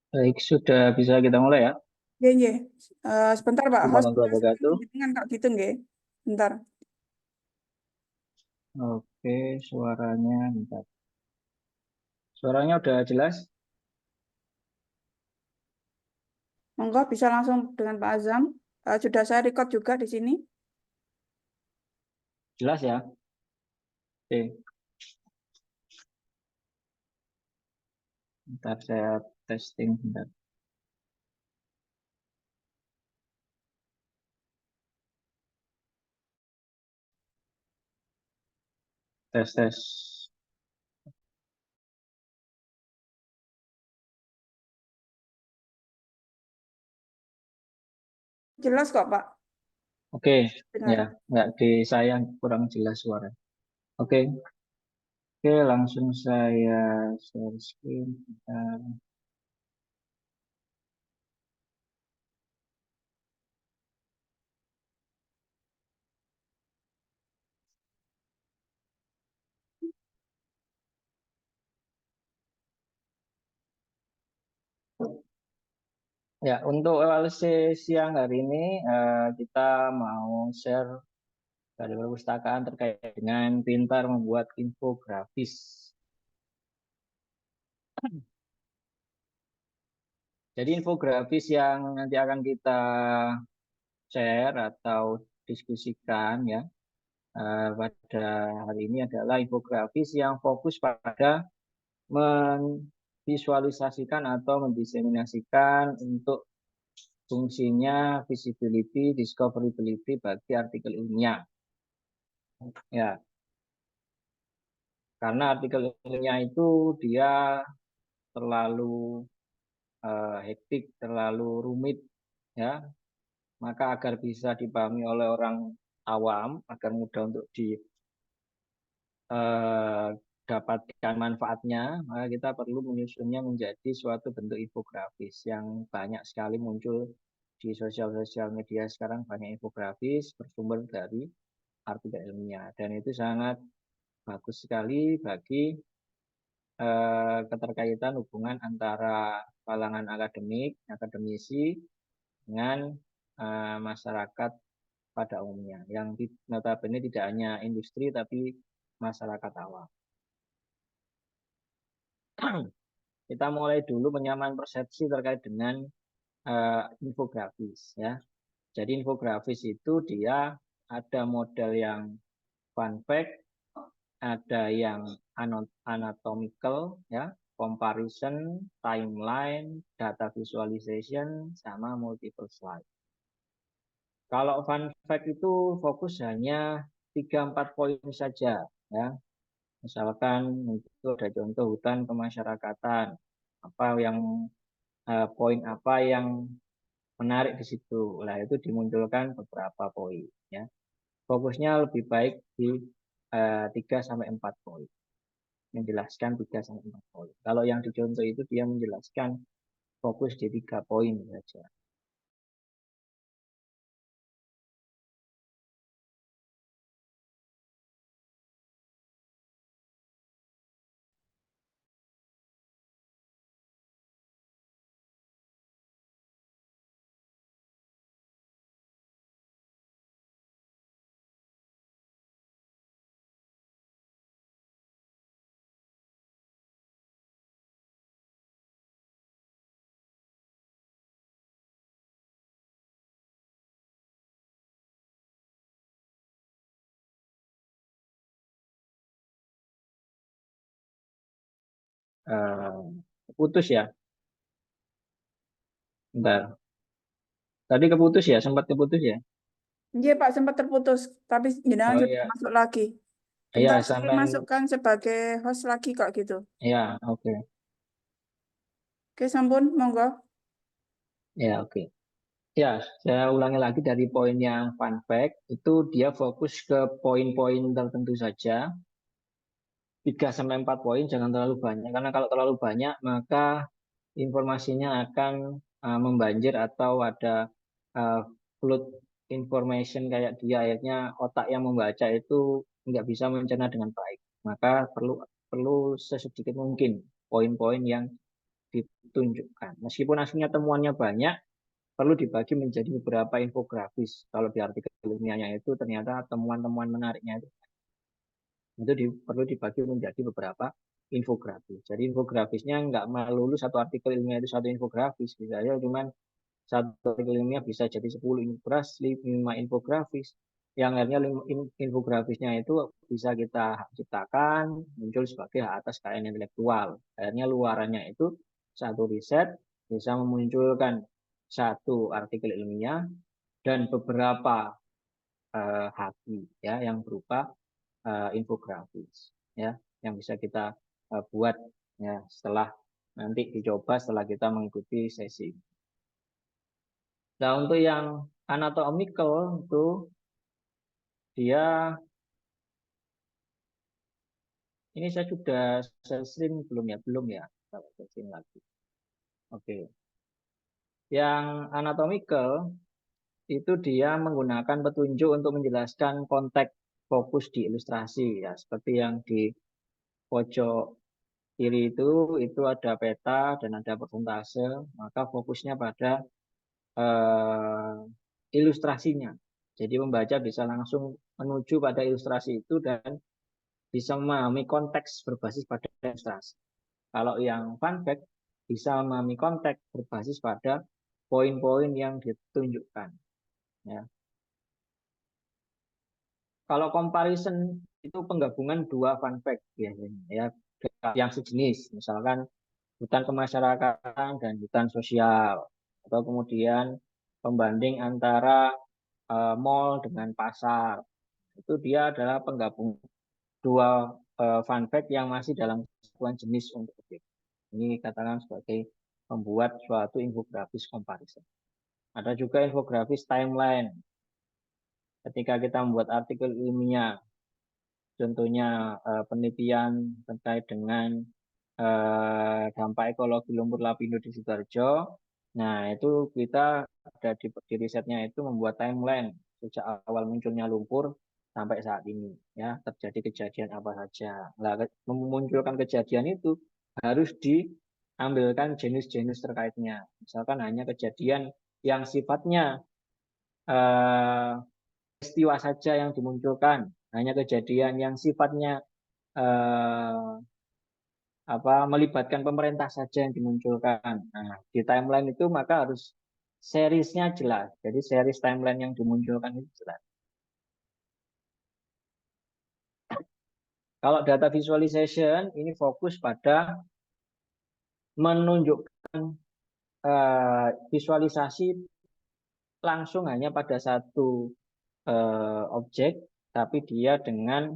Baik, sudah bisa kita mulai ya. Ya, ya. Sebentar Pak, host Assalamualaikum warahmatullahi wabarakatuh. dengan Kak gitu nggih. Bentar. Oke, suaranya bentar. Suaranya udah jelas? Monggo bisa langsung dengan Pak Azam. Sudah saya record juga di sini. Jelas ya? Oke, bentar saya testing bentar. Tes tes. Jelas kok Pak. Oke, ya, Dengar. nggak di saya kurang jelas suara. Oke, oke, langsung saya share screen. Bentar. Ya, untuk evaluasi siang hari ini kita mau share dari perpustakaan terkait dengan pintar membuat infografis. Jadi infografis yang nanti akan kita share atau diskusikan ya pada hari ini adalah infografis yang fokus pada memvisualisasikan atau mendiseminasikan untuk fungsinya visibility, discoverability bagi artikel ilmiah. Ya, karena artikel ilmiah itu dia terlalu hektik, terlalu rumit ya, maka agar bisa dipahami oleh orang awam, agar mudah untuk didapatkan manfaatnya, maka kita perlu menyusunnya menjadi suatu bentuk infografis yang banyak sekali muncul di sosial media sekarang, banyak infografis bersumber dari artikel ilmiah, dan itu sangat bagus sekali bagi keterkaitan hubungan antara kalangan akademisi dengan masyarakat pada umumnya, yang notabene tidak hanya industri tapi masyarakat awam. Kita mulai dulu penyamaan persepsi terkait dengan infografis ya. Jadi infografis itu dia ada model yang fun fact, ada yang anatomical ya, comparison, timeline, data visualization, sama multiple slide. Kalau fun fact itu fokus hanya 3-4 poin saja ya. Misalkan itu ada contoh hutan kemasyarakatan, apa yang poin apa yang menarik di situ. Nah, itu dimunculkan beberapa poin ya. Fokusnya lebih baik di 3-4 poin. Menjelaskan 3-4 poin. Kalau yang dicontoh itu dia menjelaskan fokus di 3 poin saja. Putus ya, bentar. Tadi keputus ya, sempat keputus ya. Iya Pak, sempat terputus. Tapi jenengan Oh sudah iya, masuk lagi. ya Bentar, saya sampai masukkan sebagai host lagi kok gitu. ya oke. Oke, sampun, monggo. Ya oke. Ya, saya ulangi lagi dari poin yang fun fact, itu dia fokus ke poin-poin tertentu saja. 3-4 poin, jangan terlalu banyak. Karena kalau terlalu banyak, maka informasinya akan membanjir atau ada uh, flood information kayak dia. Akhirnya otak yang membaca itu nggak bisa mencerna dengan baik. Maka perlu sesedikit mungkin poin-poin yang ditunjukkan. Meskipun aslinya temuannya banyak, perlu dibagi menjadi beberapa infografis. Kalau di artikel ilmiahnya itu ternyata temuan-temuan menariknya perlu dibagi menjadi beberapa infografis. Jadi infografisnya nggak melulu satu artikel ilmiah itu satu infografis, bisa aja cuman satu artikel ilmiah bisa jadi 10 infografis, 5 infografis. Yang akhirnya infografisnya itu bisa kita ciptakan muncul sebagai hak atas kekayaan intelektual. Akhirnya luarannya itu satu riset bisa memunculkan satu artikel ilmiah dan beberapa haki ya yang berupa infografis ya yang bisa kita buat ya setelah nanti dicoba setelah kita mengikuti sesi. Nah, untuk yang anatomical itu dia ini saya sudah sharing belum ya kalau sharing lagi. Oke. Yang anatomical itu dia menggunakan petunjuk untuk menjelaskan konteks fokus di ilustrasi ya seperti yang di pojok kiri itu ada peta dan ada persentase, maka fokusnya pada ilustrasinya. Jadi pembaca bisa langsung menuju pada ilustrasi itu dan bisa memahami konteks berbasis pada ilustrasi. Kalau yang fun fact bisa memahami konteks berbasis pada poin-poin yang ditunjukkan. Ya. Kalau comparison itu penggabungan dua fun fact biasanya ya yang sejenis, misalkan hutan kemasyarakatan dan hutan sosial, atau kemudian pembanding antara mall dengan pasar. Itu dia adalah penggabung dua fun fact yang masih dalam satuan jenis untuk objek. Ini katakan sebagai membuat suatu infografis comparison. Ada juga infografis timeline. Ketika kita membuat artikel ilmiah, contohnya penelitian terkait dengan dampak ekologi lumpur lapindo di Sidoarjo. Nah, itu kita ada di risetnya itu membuat timeline sejak awal munculnya lumpur sampai saat ini. Ya, terjadi kejadian apa saja. Nah, memunculkan kejadian itu harus diambilkan jenis-jenis terkaitnya. Misalkan hanya kejadian yang sifatnya peristiwa saja yang dimunculkan, hanya kejadian yang sifatnya melibatkan pemerintah saja yang dimunculkan. Nah, di timeline itu maka harus seriesnya jelas. Jadi series timeline yang dimunculkan itu jelas. Kalau data visualization ini fokus pada menunjukkan visualisasi langsung hanya pada satu objek, tapi dia dengan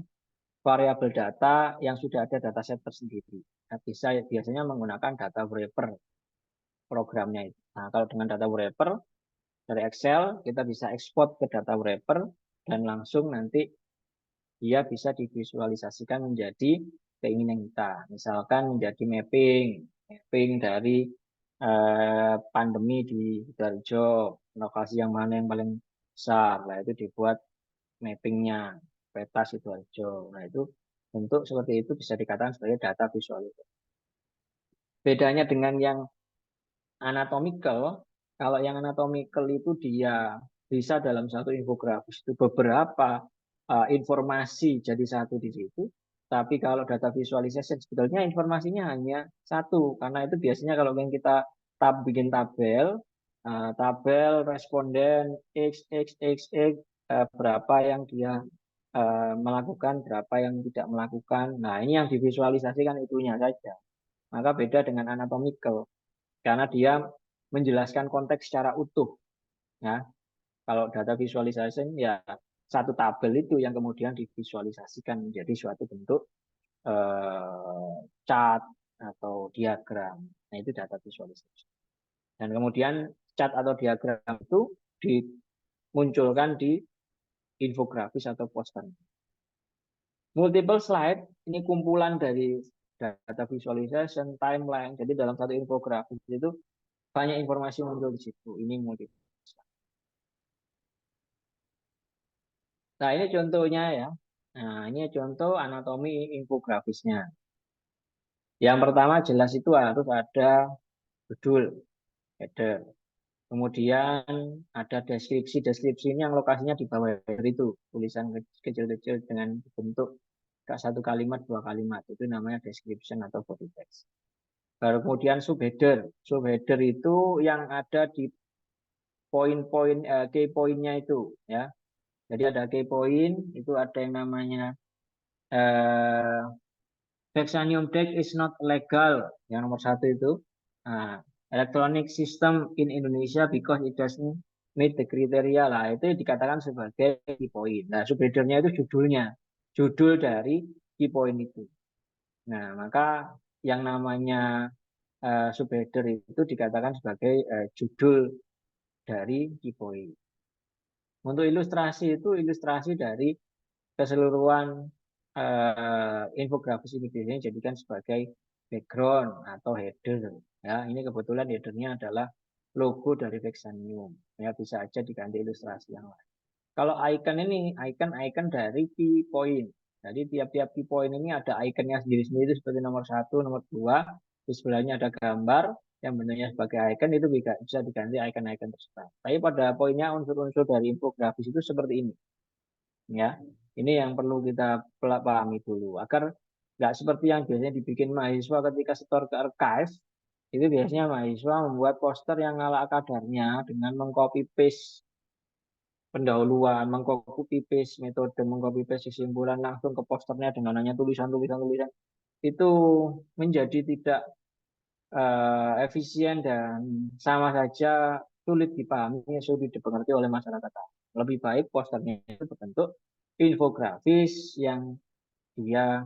variabel data yang sudah ada dataset tersendiri. Nah, biasanya menggunakan data wrapper programnya itu. Nah, kalau dengan data wrapper dari Excel kita bisa ekspor ke data wrapper dan langsung nanti dia bisa divisualisasikan menjadi keinginan kita. Misalkan menjadi mapping dari pandemi di Sidoarjo, lokasi yang mana yang paling besar. Nah, itu dibuat mappingnya peta Sidoarjo. Nah, itu bentuk seperti itu bisa dikatakan sebagai data visualisasi. Bedanya dengan yang anatomical, kalau yang anatomical itu dia bisa dalam satu infografis itu beberapa informasi jadi satu di situ. Tapi kalau data visualisasi sebetulnya informasinya hanya satu, karena itu biasanya kalau kita bikin tabel responden X, berapa yang dia melakukan, berapa yang tidak melakukan. Nah, ini yang divisualisasikan itunya saja. Maka beda dengan anatomical karena dia menjelaskan konteks secara utuh. Ya, kalau data visualization ya satu tabel itu yang kemudian divisualisasikan menjadi suatu bentuk chart atau diagram. Nah, itu data visualization. Dan kemudian chart atau diagram itu dimunculkan di infografis atau poster. Multiple slide ini kumpulan dari data visualization, timeline. Jadi dalam satu infografis itu banyak informasi muncul di situ. Ini multiple. Nah, ini contohnya ya. Nah, ini contoh anatomi infografisnya. Yang pertama jelas itu harus ada judul, header. Kemudian ada deskripsi. Deskripsi ini yang lokasinya di bawah header itu, tulisan kecil-kecil dengan bentuk satu kalimat, dua kalimat. Itu namanya description atau body text. Baru kemudian subheader. Subheader itu yang ada di poin-poin key point-nya itu, ya. Jadi ada key point, itu ada yang namanya Vexanium DEX is not legal, yang nomor 1 itu. Nah, electronic system in Indonesia because it doesn't meet the criteria lah, itu dikatakan sebagai key point. Nah, subheadernya itu judulnya, judul dari key point itu. Nah, maka yang namanya subheader itu dikatakan sebagai judul dari key point. Untuk ilustrasi itu ilustrasi dari keseluruhan infografis ini biasanya jadikan sebagai background atau header. Ya, ini kebetulan headernya adalah logo dari Vexanium. Ya, bisa aja diganti ilustrasi yang lain. Kalau icon ini, icon dari key point. Jadi tiap-tiap key point ini ada iconnya sendiri-sendiri seperti nomor 1, nomor 2. Di sebelahnya ada gambar yang bentuknya sebagai icon, itu bisa diganti icon-icon tersebut. Tapi pada poinnya unsur-unsur dari infografis itu seperti ini. Ya, ini yang perlu kita pahami dulu agar nggak seperti yang biasanya dibikin mahasiswa ketika setor ke archive. Itu biasanya mahasiswa membuat poster yang ala kadarnya dengan mengcopy paste pendahuluan, mengcopy paste metode, mengcopy paste kesimpulan langsung ke posternya dengan hanya tulisan-tulisan. Itu menjadi tidak efisien dan sama saja sulit dipahami, sulit dipengerti oleh masyarakat. Lebih baik posternya itu berbentuk infografis yang dia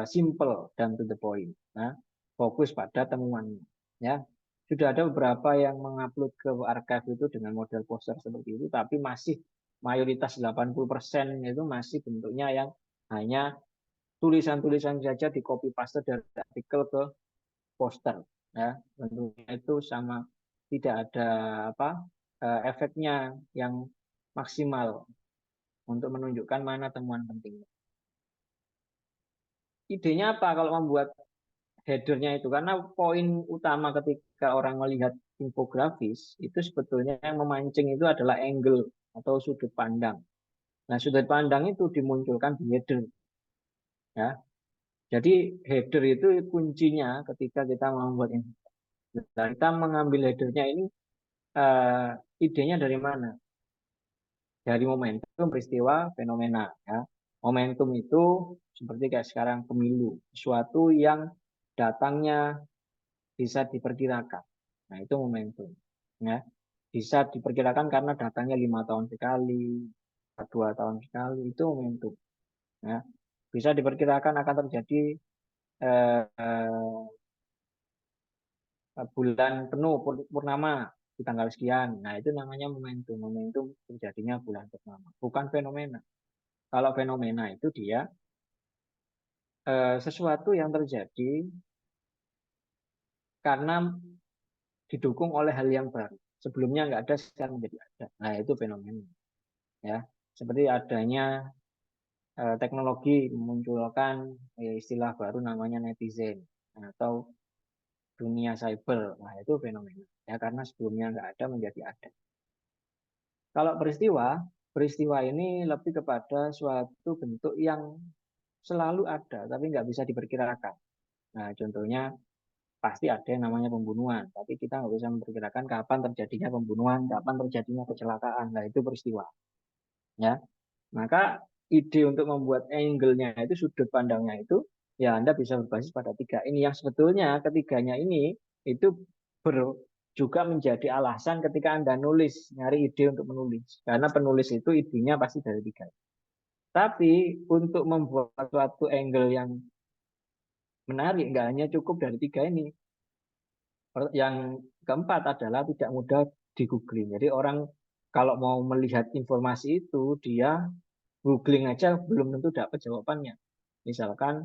simple dan to the point. Nah, fokus pada temuannya. Ya, sudah ada beberapa yang mengupload ke archive itu dengan model poster seperti itu, tapi masih mayoritas 80% itu masih bentuknya yang hanya tulisan-tulisan saja di copy paste dari artikel ke poster. Ya, tentunya itu sama tidak ada efeknya yang maksimal untuk menunjukkan mana temuan pentingnya. Idenya apa kalau membuat headernya itu? Karena poin utama ketika orang melihat infografis itu sebetulnya yang memancing itu adalah angle atau sudut pandang. Nah, sudut pandang itu dimunculkan di header. Ya, jadi header itu kuncinya ketika kita membuat infografis. Nah, kita mengambil headernya ini idenya dari mana? Dari momentum, peristiwa, fenomena. Ya. Momentum itu seperti kayak sekarang pemilu, sesuatu yang datangnya bisa diperkirakan. Nah, itu momentum. Ya. Bisa diperkirakan karena datangnya 5 tahun sekali, 2 tahun sekali, itu momentum. Ya. Bisa diperkirakan akan terjadi bulan penuh purnama di tanggal sekian. Nah, itu namanya momentum. Momentum terjadinya bulan purnama, bukan fenomena. Kalau fenomena itu dia sesuatu yang terjadi karena didukung oleh hal yang baru. Sebelumnya nggak ada, sekarang menjadi ada. Nah, itu fenomena. Ya, seperti adanya teknologi memunculkan istilah baru namanya netizen atau dunia cyber. Nah, itu fenomena. Ya, karena sebelumnya nggak ada menjadi ada. Kalau peristiwa ini lebih kepada suatu bentuk yang selalu ada, tapi nggak bisa diperkirakan. Nah, contohnya pasti ada yang namanya pembunuhan, tapi kita nggak bisa memperkirakan kapan terjadinya pembunuhan, kapan terjadinya kecelakaan. Nah, itu peristiwa. Ya, maka ide untuk membuat angle-nya itu, sudut pandangnya itu, ya Anda bisa berbasis pada 3 ini. Yang sebetulnya ketiganya ini itu juga menjadi alasan ketika Anda nulis, nyari ide untuk menulis. Karena penulis itu idenya pasti dari 3. Tapi untuk membuat suatu angle yang menarik, nggak hanya cukup dari 3 ini. Yang keempat adalah tidak mudah di googling. Jadi orang kalau mau melihat informasi itu, dia googling aja belum tentu dapat jawabannya. Misalkan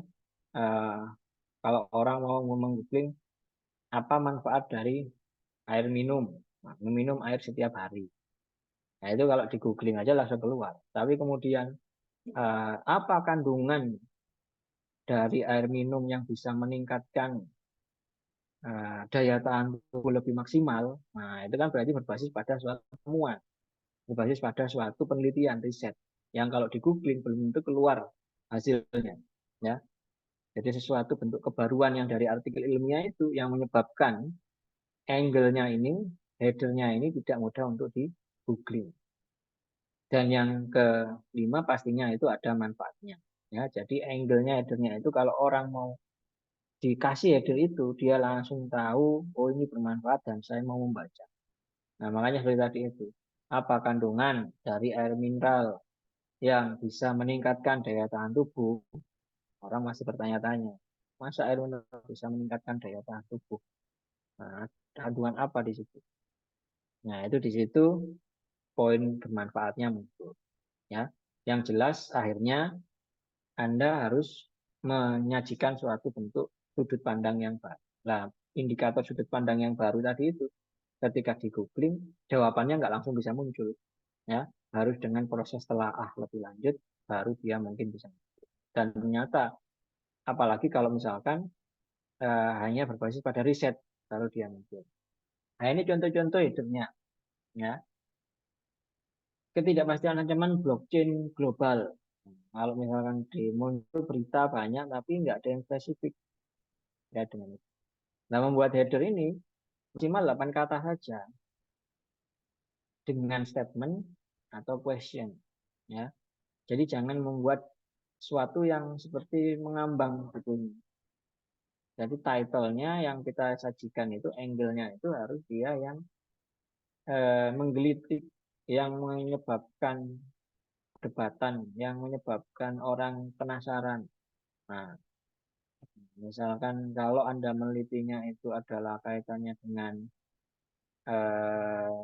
kalau orang mau googling apa manfaat dari air minum, nah, meminum air setiap hari. Nah, itu kalau di googling aja langsung keluar. Tapi kemudian apa kandungan dari air minum yang bisa meningkatkan daya tahan tubuh lebih maksimal, nah itu kan berarti berbasis pada suatu temuan, berbasis pada suatu penelitian riset yang kalau di googling belum tentu keluar hasilnya, ya. Jadi sesuatu bentuk kebaruan yang dari artikel ilmiah itu yang menyebabkan angle-nya ini, header-nya ini tidak mudah untuk di googling. Dan yang kelima pastinya itu ada manfaatnya. Ya, jadi angle-nya, header-nya itu kalau orang mau dikasih header itu, dia langsung tahu, oh ini bermanfaat dan saya mau membaca. Nah, makanya seperti tadi itu, apa kandungan dari air mineral yang bisa meningkatkan daya tahan tubuh? Orang masih bertanya-tanya, masa air mineral bisa meningkatkan daya tahan tubuh? Nah, kandungan apa di situ? Nah, itu di situ poin bermanfaatnya muncul. Ya, yang jelas akhirnya Anda harus menyajikan suatu bentuk sudut pandang yang baru. Nah, indikator sudut pandang yang baru tadi itu ketika di googling jawabannya nggak langsung bisa muncul, ya harus dengan proses telaah lebih lanjut baru dia mungkin bisa muncul. Dan ternyata apalagi kalau misalkan hanya berbasis pada riset baru dia muncul. Nah ini contoh-contoh hidupnya, ya ketidakpastian ancaman blockchain global. Kalau misalkan di muncul berita banyak tapi nggak ada yang spesifik ya dengan itu. Nah membuat header ini maksimal 8 kata saja dengan statement atau question, ya. Jadi jangan membuat sesuatu yang seperti mengambang gitu. Jadi title-nya yang kita sajikan itu angle-nya itu harus dia yang menggelitik, yang menyebabkan perdebatan, yang menyebabkan orang penasaran. Nah, misalkan kalau Anda menelitinya itu adalah kaitannya dengan eh,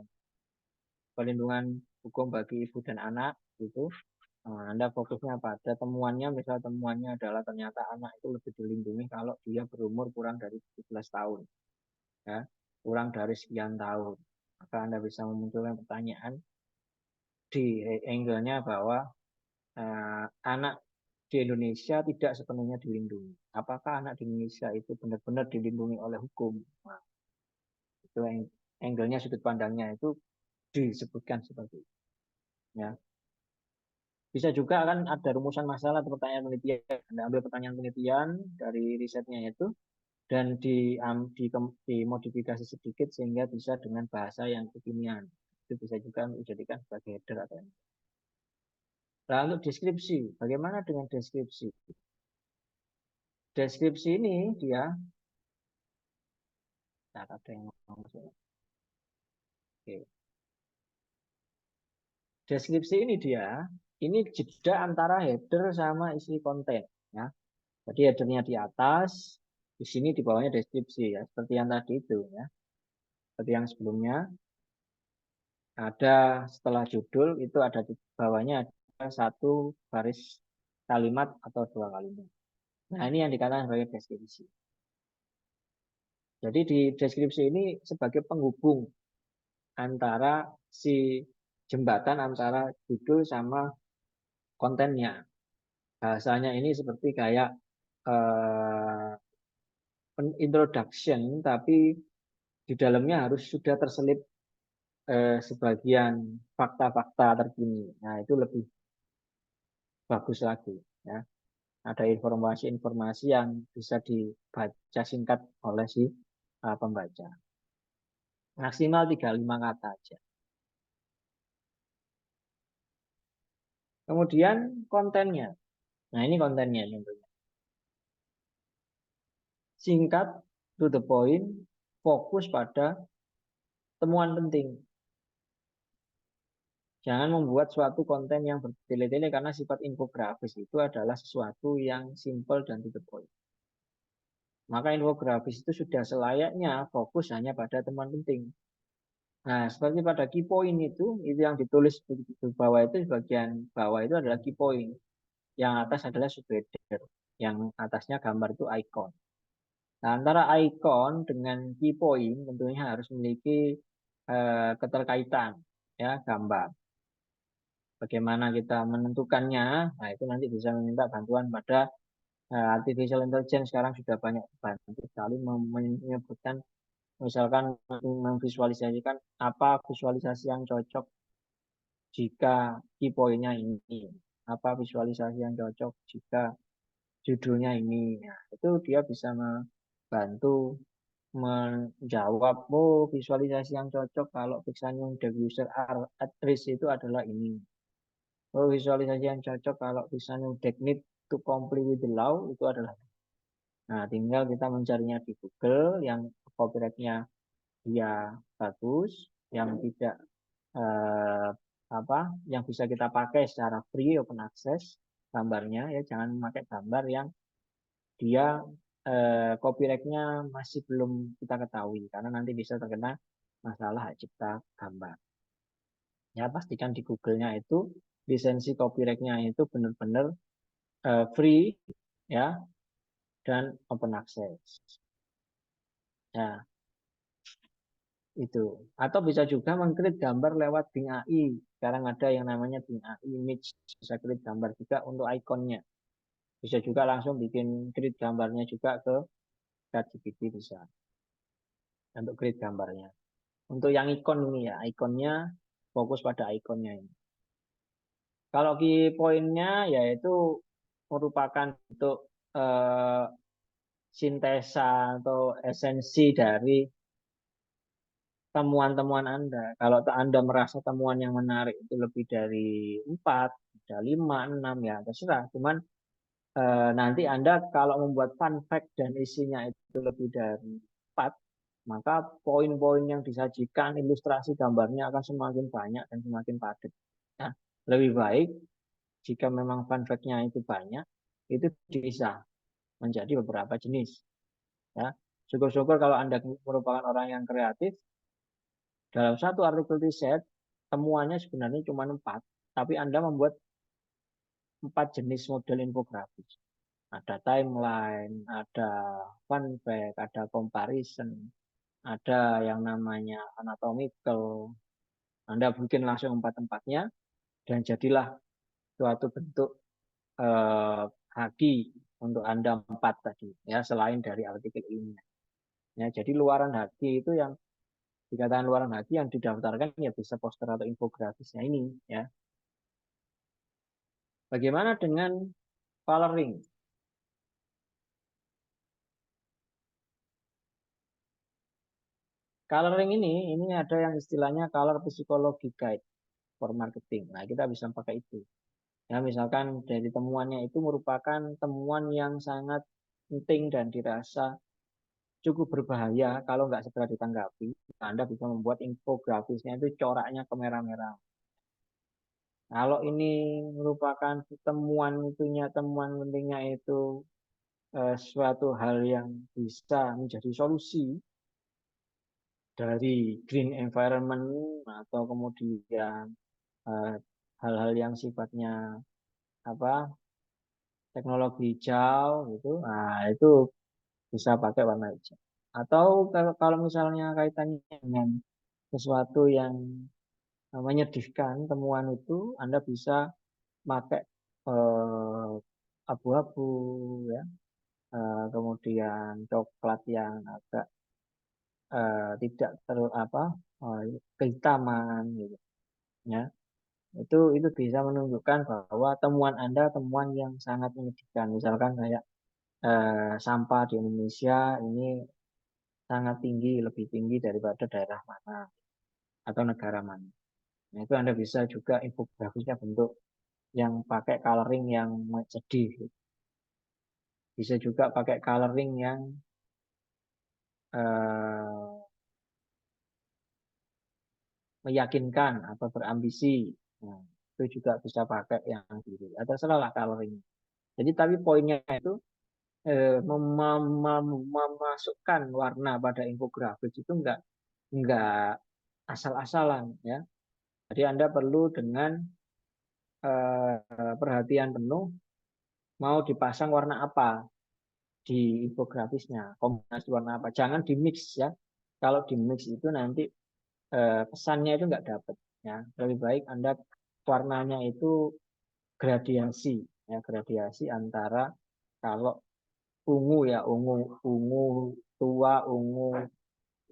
perlindungan hukum bagi ibu dan anak, gitu. Nah, Anda fokusnya pada temuannya, misal temuannya adalah ternyata anak itu lebih dilindungi kalau dia berumur kurang dari 17 tahun, ya, kurang dari sekian tahun. Maka Anda bisa memunculkan pertanyaan di angle-nya bahwa anak di Indonesia tidak sepenuhnya dilindungi. Apakah anak di Indonesia itu benar-benar dilindungi oleh hukum? Nah, itu angle-nya, sudut pandangnya itu disebutkan seperti itu. Ya. Bisa juga kan ada rumusan masalah atau pertanyaan penelitian. Anda ambil pertanyaan penelitian dari risetnya itu dan dimodifikasi sedikit sehingga bisa dengan bahasa yang kekinian. Itu bisa juga dijadikan sebagai header atau ini. Nah, untuk deskripsi, bagaimana dengan deskripsi? Deskripsi ini dia, nah, ada yang mau masuk. Oke. Deskripsi ini dia, ini jeda antara header sama isi konten, ya. Jadi headernya di atas, di sini di bawahnya deskripsi, ya, seperti yang tadi itu, ya. Seperti yang sebelumnya, ada setelah judul itu ada di bawahnya ada satu baris kalimat atau dua kalimat. Nah ini yang dikatakan sebagai deskripsi. Jadi di deskripsi ini sebagai penghubung antara si jembatan antara judul sama kontennya. Bahasanya ini seperti kayak introduction, tapi di dalamnya harus sudah terselip sebagian fakta-fakta terkini. Nah itu lebih bagus lagi, ya. Ada informasi-informasi yang bisa dibaca singkat oleh si pembaca. Maksimal 35 kata aja. Kemudian kontennya. Nah ini kontennya tentunya. Singkat, to the point, fokus pada temuan penting. Jangan membuat suatu konten yang bertele-tele karena sifat infografis itu adalah sesuatu yang simple dan to the point. Maka infografis itu sudah selayaknya fokus hanya pada temuan penting. Nah, seperti pada key point itu yang ditulis di bawah itu, bagian bawah itu adalah key point. Yang atas adalah subheader. Yang atasnya gambar itu icon. Nah, antara icon dengan key point tentunya harus memiliki keterkaitan, ya, gambar. Bagaimana kita menentukannya? Nah, itu nanti bisa meminta bantuan pada Artificial intelligence sekarang sudah banyak bantu sekali menyebutkan, misalkan memvisualisasikan apa visualisasi yang cocok jika key point-nya ini, apa visualisasi yang cocok jika judulnya ini. Nah, itu dia bisa membantu menjawab, oh visualisasi yang cocok kalau fixation the user at risk itu adalah ini. Oh, visualisasi yang cocok kalau fixation technique to comply with the law itu adalah. Nah, tinggal kita mencarinya di Google yang copyright-nya dia bagus, yang tidak eh, apa, yang bisa kita pakai secara free open access gambarnya ya, jangan memakai gambar yang dia copyright-nya masih belum kita ketahui karena nanti bisa terkena masalah hak cipta gambar. Ya, pastikan di Google-nya itu lisensi copyright-nya itu benar-benar free ya dan open access. Ya, itu. Atau bisa juga mengkrit gambar lewat Bing AI. Sekarang ada yang namanya Bing AI Image, bisa krit gambar juga untuk ikonnya. Bisa juga langsung bikin krit gambarnya juga ke ChatGPT bisa untuk krit gambarnya. Untuk yang ikon ini ya, ikonnya fokus pada ikonnya ini. Kalau key point-nya yaitu merupakan bentuk eh, sintesa atau esensi dari temuan-temuan Anda. Kalau Anda merasa temuan yang menarik itu lebih dari 4, ada 5, 6 ya terserah. Cuman nanti Anda kalau membuat fun fact dan isinya itu lebih dari 4, maka poin-poin yang disajikan, ilustrasi gambarnya akan semakin banyak dan semakin padat. Nah, lebih baik jika memang fun fact-nya itu banyak, itu bisa menjadi beberapa jenis. Ya, syukur-syukur kalau Anda merupakan orang yang kreatif, dalam satu artikel riset, temuannya sebenarnya cuma 4, tapi Anda membuat 4 jenis model infografis. Ada timeline, ada fun fact, ada comparison, ada yang namanya anatomical. Anda bikin langsung 4-4-nya, dan jadilah suatu bentuk haki untuk Anda 4 tadi, ya selain dari artikel ini. Ya, jadi luaran haki itu yang dikatakan luaran haki yang didaftarkan ya bisa poster atau infografisnya ini ya. Bagaimana dengan coloring? Coloring ini ada yang istilahnya color psychology guide for marketing. Nah, kita bisa pakai itu. Ya, misalkan dari temuannya itu merupakan temuan yang sangat penting dan dirasa cukup berbahaya kalau nggak segera ditanggapi. Anda bisa membuat infografisnya itu coraknya kemerah-merah. Kalau ini merupakan temuan itunya, temuan pentingnya itu suatu hal yang bisa menjadi solusi dari green environment atau kemudian hal-hal yang sifatnya apa teknologi hijau gitu, nah itu bisa pakai warna hijau. Atau kalau misalnya kaitannya dengan sesuatu yang menyedihkan temuan itu, Anda bisa pakai abu-abu ya, kemudian coklat yang agak tidak kehitaman gitu ya. Itu bisa menunjukkan bahwa temuan Anda temuan yang sangat menyedihkan. Misalkan kayak sampah di Indonesia ini sangat tinggi, lebih tinggi daripada daerah mana atau negara mana. Nah, itu Anda bisa juga infografisnya bentuk yang pakai coloring yang sedih. Bisa juga pakai coloring yang eh, meyakinkan atau berambisi. Nah, itu juga bisa pakai yang biru. Atau salah coloring. Jadi tapi poinnya itu memasukkan warna pada infografis itu enggak asal-asalan ya. Jadi Anda perlu dengan perhatian penuh mau dipasang warna apa di infografisnya, kombinasi warna apa. Jangan di mix ya. Kalau di mix itu nanti pesannya itu enggak dapat ya. Lebih baik Anda warnanya itu gradiasi ya, gradiasi antara Kalau ungu ya ungu tua, ungu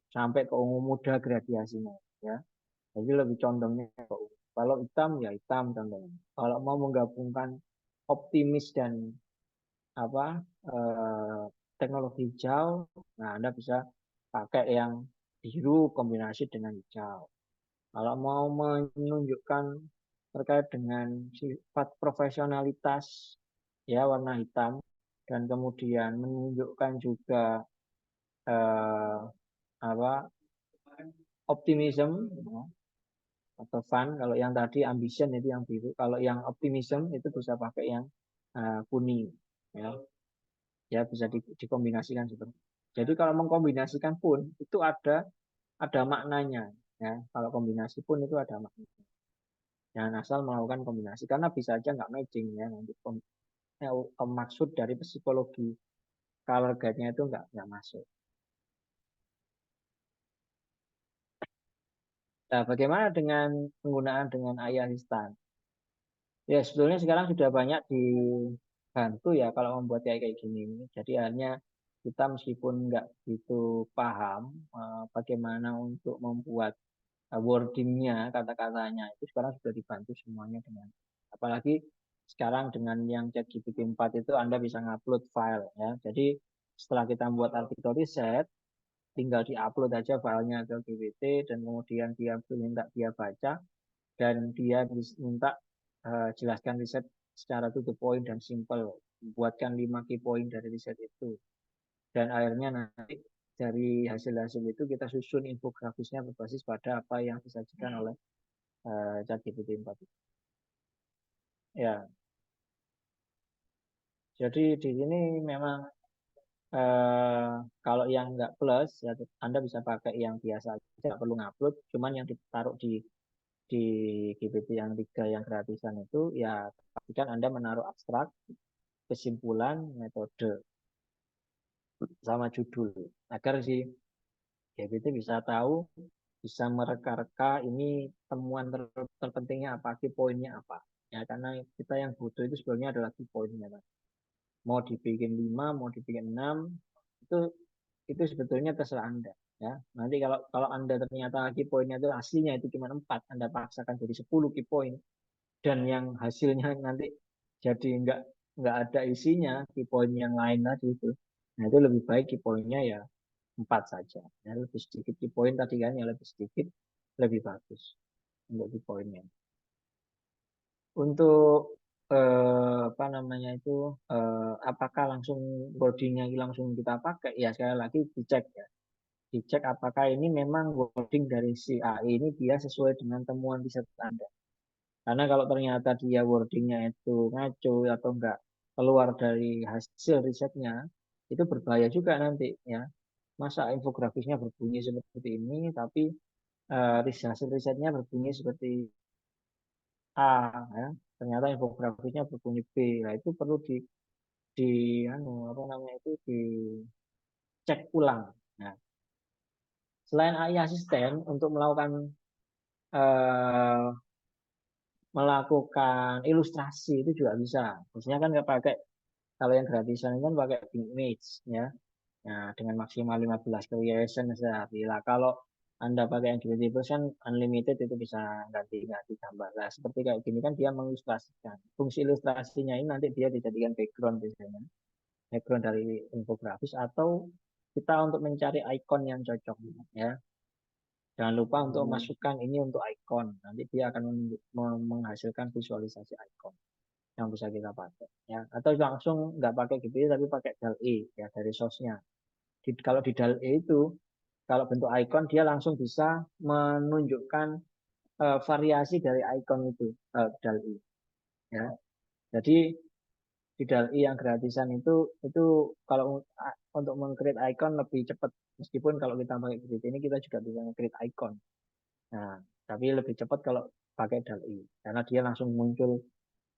sampai ke ungu muda gradiasinya ya. Jadi lebih condongnya ke ungu. Kalau hitam ya hitam contohnya. Kalau mau menggabungkan optimis dan apa teknologi hijau, nah Anda bisa pakai yang biru kombinasi dengan hijau. Kalau mau menunjukkan terkait dengan sifat profesionalitas ya warna hitam dan kemudian menunjukkan juga eh, apa optimism ya, atau fun. Kalau yang tadi ambition itu yang biru. Kalau yang optimism itu bisa pakai yang kuning ya. Ya bisa dikombinasikan seperti itu. Jadi kalau mengkombinasikan pun itu ada maknanya ya. Kalau kombinasi pun itu ada maknanya. Jangan asal melakukan kombinasi karena bisa aja nggak matching ya nanti maksud dari psikologi color guide-nya itu nggak masuk. Nah, bagaimana dengan penggunaan dengan eye assistant? Ya, sebetulnya sekarang sudah banyak dibantu ya kalau membuat kayak gini. Jadi hanya kita meskipun nggak begitu paham bagaimana untuk membuat wordingnya, kata-katanya, itu sekarang sudah dibantu semuanya dengan, apalagi sekarang dengan yang ChatGPT 4 itu Anda bisa ngupload file ya. Jadi setelah kita membuat artikel riset, tinggal diupload aja filenya ke GPT dan kemudian dia minta dia baca dan dia minta jelaskan riset secara to the point dan simple. Buatkan 5 key point dari riset itu. Dan akhirnya nanti dari hasil-hasil itu kita susun infografisnya berbasis pada apa yang disajikan oleh ChatGPT 4. Ya, jadi di sini memang kalau yang nggak plus ya Anda bisa pakai yang biasa aja, nggak perlu ngupload, cuman yang ditaruh di GPT yang 3 yang gratisan itu ya pastikan Anda menaruh abstrak, kesimpulan, metode sama judul agar si GPT bisa tahu, bisa mereka-reka ini temuan terpentingnya apa, key poinnya apa. Ya, karena kita yang butuh itu sebenarnya adalah key poinnya. Mau dibikin 5, mau dibikin 6, itu sebetulnya terserah Anda. Ya, nanti kalau Anda ternyata key poinnya itu aslinya itu cuma 4, Anda paksakan jadi 10 key point, dan yang hasilnya nanti jadi nggak ada isinya, key point yang lain tadi itu. Nah, itu lebih baik key pointnya ya 4 saja. Ya, lebih sedikit key point tadi kan, yang lebih sedikit lebih bagus untuk key pointnya. Untuk apa namanya itu apakah langsung wordingnya langsung kita pakai ya sekali lagi dicek ya, dicek apakah ini memang wording dari si AI ini dia sesuai dengan temuan riset Anda. Karena kalau ternyata dia wordingnya itu ngaco atau enggak keluar dari hasil risetnya, itu berbahaya juga nanti ya. Masa infografisnya berbunyi seperti ini, tapi hasil risetnya berbunyi seperti A, ya. Ternyata infografisnya berbunyi B. Nah, itu perlu di apa namanya itu dicek ulang. Nah, selain AI asisten untuk eh, melakukan ilustrasi itu juga bisa. Biasanya kan nggak pakai, kalau yang gratisan kan pakai Bing Image ya. Nah, dengan maksimal 15 creation sehari. Lah kalau Anda pakai yang GPT Plus kan unlimited, itu bisa ganti-ganti gambar. Nah, seperti kayak gini kan dia mengilustrasikan. Fungsi ilustrasinya ini nanti dia dijadikan background biasanya. Background dari infografis atau kita untuk mencari icon yang cocok ya. Jangan lupa untuk masukkan ini untuk icon. Nanti dia akan menghasilkan visualisasi icon yang bisa kita pakai ya. Atau langsung nggak pakai GPT tapi pakai DALL-E ya dari source-nya. Kalau di DALL-E itu kalau bentuk icon dia langsung bisa menunjukkan variasi dari icon itu DALL-E ya. Jadi di DALL-E yang gratisan itu kalau untuk meng-create icon lebih cepat, meskipun kalau kita pakai GPT ini kita juga bisa meng-create icon. Nah, tapi lebih cepat kalau pakai DALL-E karena dia langsung muncul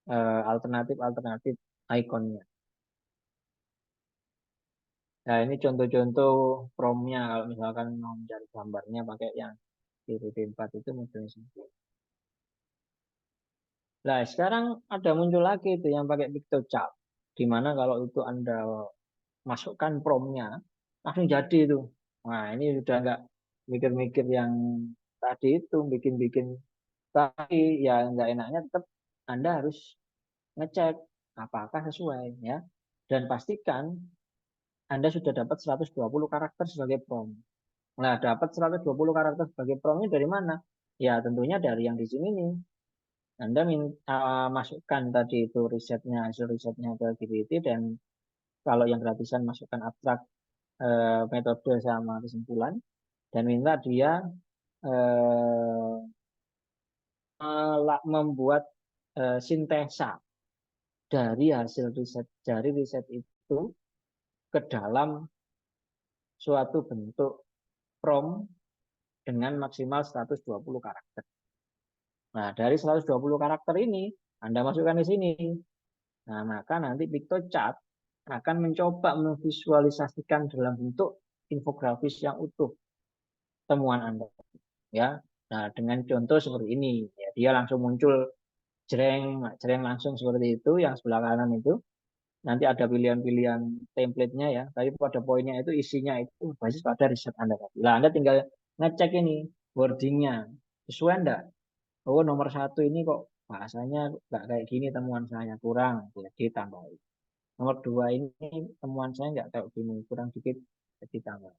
alternatif ikonnya. Nah, ini contoh-contoh promnya kalau misalkan mau mencari gambarnya pakai yang GPT-4 itu modelnya seperti itu. Nah, sekarang ada muncul lagi itu yang pakai PictoChart. Dimana kalau itu Anda masukkan promnya, langsung jadi itu. Nah, ini sudah nggak mikir-mikir yang tadi itu, bikin-bikin. Tapi ya nggak enaknya tetap Anda harus ngecek apakah sesuai ya. Dan pastikan Anda sudah dapat 120 karakter sebagai prompt. Nah, dapat 120 karakter sebagai promptnya dari mana? Ya, tentunya dari yang di sini nih. Anda masukkan tadi itu risetnya, hasil risetnya ke GPT, dan kalau yang gratisan masukkan abstrak, metode sama kesimpulan, dan minta dia eh, membuat sintesa dari hasil riset, dari riset itu ke dalam suatu bentuk prompt dengan maksimal 120 karakter. Nah, dari 120 karakter ini, Anda masukkan di sini. Nah, maka nanti PictoChat akan mencoba memvisualisasikan dalam bentuk infografis yang utuh temuan Anda. Ya, nah dengan contoh seperti ini, ya, dia langsung muncul jreng langsung seperti itu, yang sebelah kanan itu. Nanti ada pilihan-pilihan template-nya ya. Tapi pada poinnya itu isinya itu basis pada riset Anda tadi. Nah, Anda tinggal ngecek ini wording-nya sesuai enggak? Oh, nomor 1 ini kok bahasanya nggak kayak gini, temuan saya kurang, jadi tambahin. Nomor 2 ini temuan saya nggak kayak gini, kurang dikit, jadi tambah.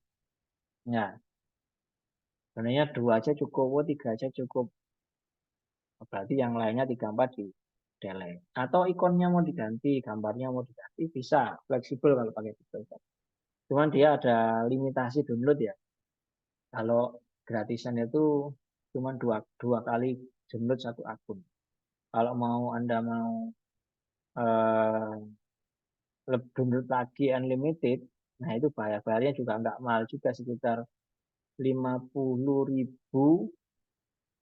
Ya, sebenarnya 2 aja cukup, 3 aja cukup. Berarti yang lainnya 3, 4 di delete. Atau ikonnya mau diganti, gambarnya mau diganti, bisa. Fleksibel kalau pakai Pictocat. Cuman dia ada limitasi download ya. Kalau gratisan itu cuma dua kali download satu akun. Kalau Anda mau download lagi unlimited, nah itu bayarnya juga nggak mahal juga, sekitar 50.000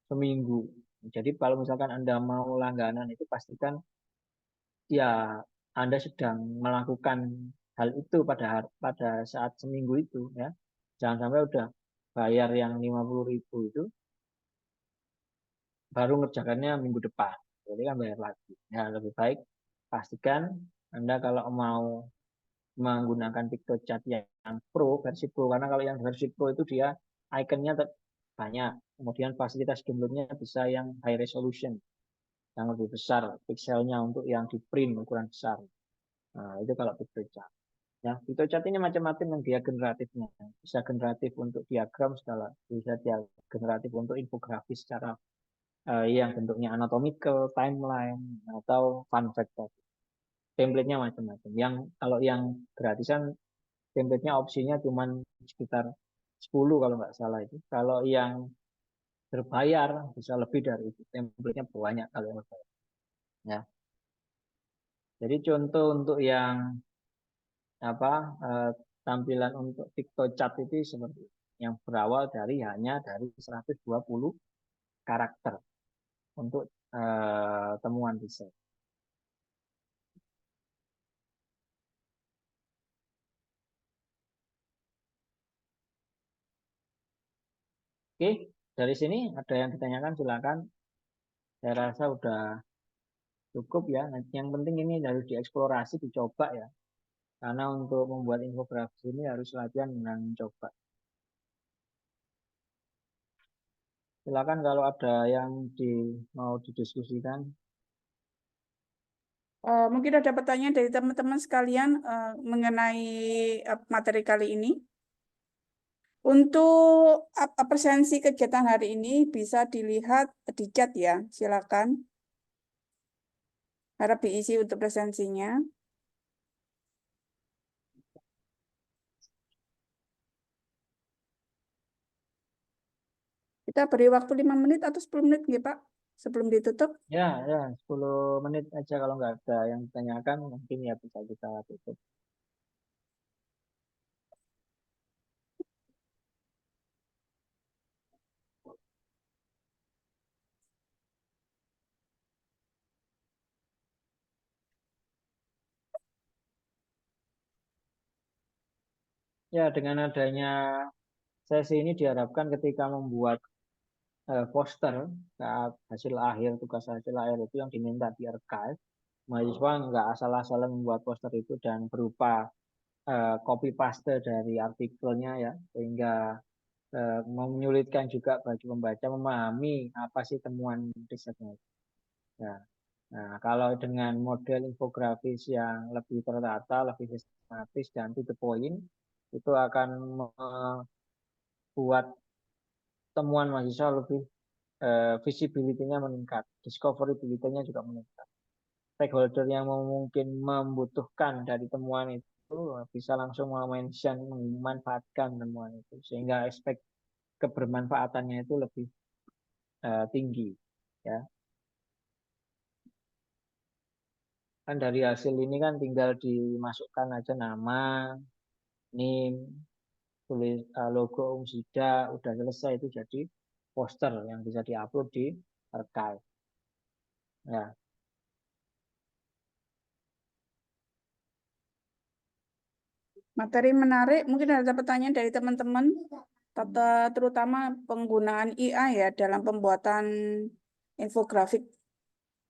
seminggu. Jadi kalau misalkan Anda mau langganan itu pastikan ya Anda sedang melakukan hal itu pada saat seminggu itu ya. Jangan sampai udah bayar yang 50.000 itu baru ngerjakannya minggu depan. Jadi kan bayar lagi. Ya lebih baik pastikan Anda kalau mau menggunakan PictoChat yang Pro, versi Pro, karena kalau yang versi Pro itu dia ikonnya banyak, kemudian fasilitas downloadnya bisa yang high resolution, yang lebih besar pixelnya untuk yang di print ukuran besar. Nah, itu kalau PictoChat. Ya, PictoChat ini macam-macam yang dia generatifnya. Bisa generatif untuk diagram segala, bisa dia generatif untuk infografis secara yang bentuknya anatomical, timeline, atau fun fact tadi. Template-nya macam-macam. Yang kalau yang gratisan template-nya opsinya cuma sekitar 10 kalau nggak salah itu. Kalau yang berbayar bisa lebih dari itu. Template-nya banyak kalau yang berbayar. Ya. Jadi contoh untuk yang apa tampilan untuk PictoChat itu seperti yang berawal dari hanya dari 120 karakter untuk temuan riset. Oke, dari sini ada yang ditanyakan silakan. Saya rasa udah cukup ya. Yang penting ini harus dieksplorasi, dicoba ya. Karena untuk membuat infografis ini harus latihan dengan mencoba. Silakan kalau ada yang mau didiskusikan. Mungkin ada pertanyaan dari teman-teman sekalian mengenai materi kali ini. Untuk presensi kegiatan hari ini bisa dilihat di chat ya, silakan. Harap diisi untuk presensinya. Kita beri waktu 5 menit atau 10 menit, ya Pak, sebelum ditutup. Ya, 10 menit aja kalau nggak ada yang ditanyakan, mungkin ya bisa kita tutup. Ya, dengan adanya sesi ini diharapkan ketika membuat poster saat hasil akhir, tugas hasil akhir itu yang diminta di archive, mahasiswa nggak asal-asalan membuat poster itu dan berupa copy paste dari artikelnya ya, sehingga menyulitkan juga bagi pembaca memahami apa sih temuan risetnya. Ya. Nah, kalau dengan model infografis yang lebih tertata, lebih sistematis dan to the point, itu akan membuat temuan mahasiswa lebih visibility-nya meningkat, discoverability-nya juga meningkat. Stakeholder yang mungkin membutuhkan dari temuan itu bisa langsung mention, memanfaatkan temuan itu, sehingga aspek kebermanfaatannya itu lebih tinggi, ya. Kan dari hasil ini kan tinggal dimasukkan aja nama, NIM, tulis logo Umsida, udah selesai, itu jadi poster yang bisa diupload di archive. Ya. Materi menarik, mungkin ada pertanyaan dari teman-teman, terutama penggunaan IA ya dalam pembuatan infografik.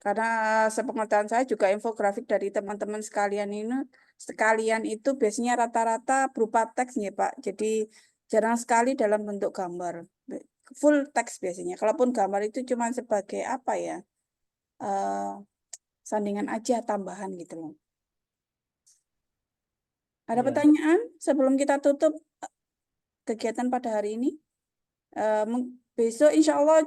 Karena sepengetahuan saya juga infografik dari teman-teman sekalian itu biasanya rata-rata berupa teks ya Pak. Jadi jarang sekali dalam bentuk gambar. Full teks biasanya. Kalaupun gambar itu cuma sebagai apa ya? Sandingan aja tambahan gitu loh. Ada Ya. pertanyaan sebelum kita tutup kegiatan pada hari ini? Besok insya Allah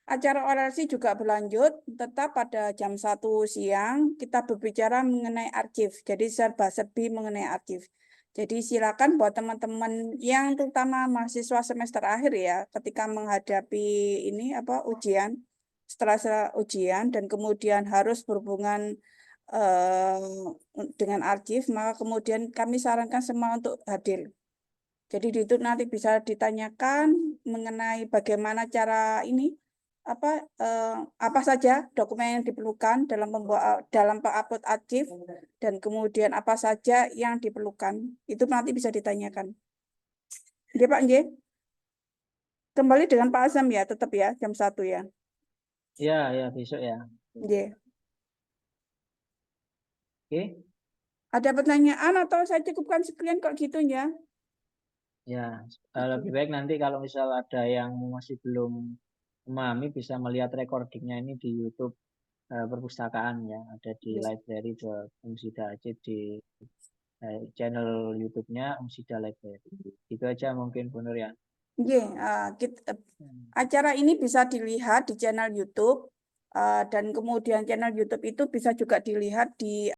acara orasi juga berlanjut, tetap pada jam 1 siang kita berbicara mengenai arsip, jadi serba-serbi mengenai arsip. Jadi silakan buat teman-teman yang terutama mahasiswa semester akhir ya, ketika menghadapi ini ujian, setelah ujian dan kemudian harus berhubungan dengan arsip, maka kemudian kami sarankan semua untuk hadir. Jadi itu nanti bisa ditanyakan mengenai bagaimana cara ini apa saja dokumen yang diperlukan dalam upload arsip dan kemudian apa saja yang diperlukan itu nanti bisa ditanyakan. Oke Pak Nggih. Kembali dengan Pak Azam ya, tetap ya jam 1 ya. Ya, ya besok ya. Nggih. Oke. Ada pertanyaan atau saya cukupkan sekian kok gitu ya? Ya, lebih baik nanti kalau misal ada yang masih belum memahami bisa melihat recordingnya ini di YouTube perpustakaan ya, ada di library Umsida Aceh di channel YouTube-nya Umsida Library. Itu aja mungkin Bu Nur ya. Acara ini bisa dilihat di channel YouTube dan kemudian channel YouTube itu bisa juga dilihat di